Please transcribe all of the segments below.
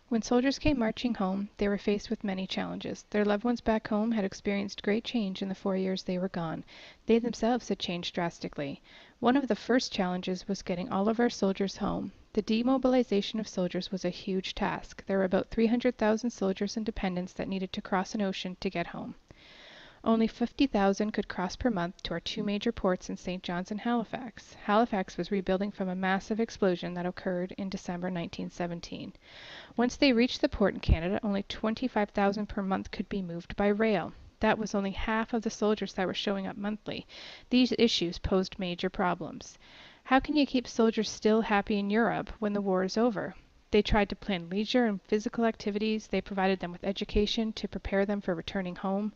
When soldiers came marching home, they were faced with many challenges. Their loved ones back home had experienced great change in the 4 years they were gone. They themselves had changed drastically. One of the first challenges was getting all of our soldiers home. The demobilization of soldiers was a huge task. There were about 300,000 soldiers and dependents that needed to cross an ocean to get home. Only 50,000 could cross per month to our two major ports in St. John's and Halifax. Halifax was rebuilding from a massive explosion that occurred in December 1917. Once they reached the port in Canada, only 25,000 per month could be moved by rail. That was only half of the soldiers that were showing up monthly. These issues posed major problems. How can you keep soldiers still happy in Europe when the war is over? They tried to plan leisure and physical activities. They provided them with education to prepare them for returning home.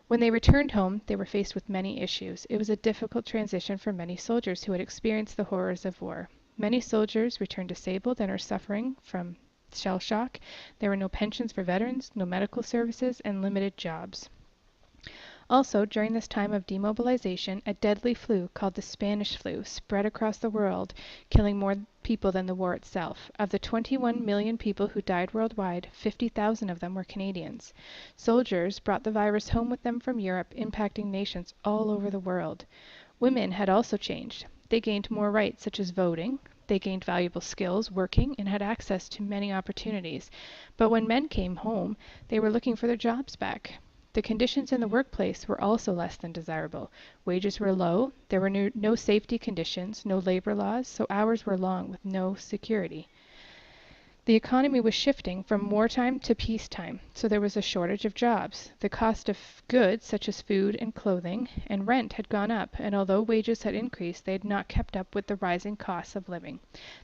When they returned home, they were faced with many issues. It was a difficult transition for many soldiers who had experienced the horrors of war. Many soldiers returned disabled and are suffering from shell shock. There were no pensions for veterans, no medical services, and limited jobs. Also, during this time of demobilization, a deadly flu called the Spanish flu spread across the world, killing more people than the war itself. Of the 21 million people who died worldwide, 50,000 of them were Canadians. Soldiers brought the virus home with them from Europe, impacting nations all over the world. Women had also changed. They gained more rights, such as voting. They gained valuable skills, working, and had access to many opportunities. But when men came home, they were looking for their jobs back. The conditions in the workplace were also less than desirable. Wages were low, there were no safety conditions, no labor laws, so hours were long with no security. The economy was shifting from wartime to peacetime, so there was a shortage of jobs. The cost of goods, such as food and clothing, and rent had gone up, and although wages had increased, they had not kept up with the rising costs of living.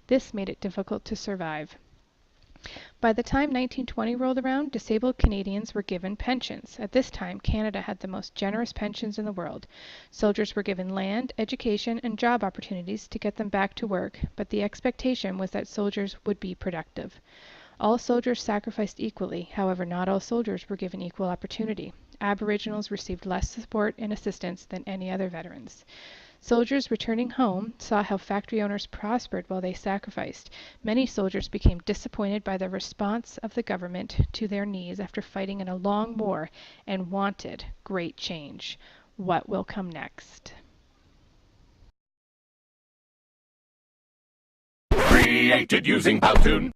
This made it difficult to survive. By the time 1920 rolled around, disabled Canadians were given pensions. At this time, Canada had the most generous pensions in the world. Soldiers were given land, education, and job opportunities to get them back to work, but the expectation was that soldiers would be productive. All soldiers sacrificed equally, however, not all soldiers were given equal opportunity. Aboriginals received less support and assistance than any other veterans. Soldiers returning home saw how factory owners prospered while they sacrificed. Many soldiers became disappointed by the response of the government to their needs after fighting in a long war and wanted great change. What will come next? Created using Powtoon.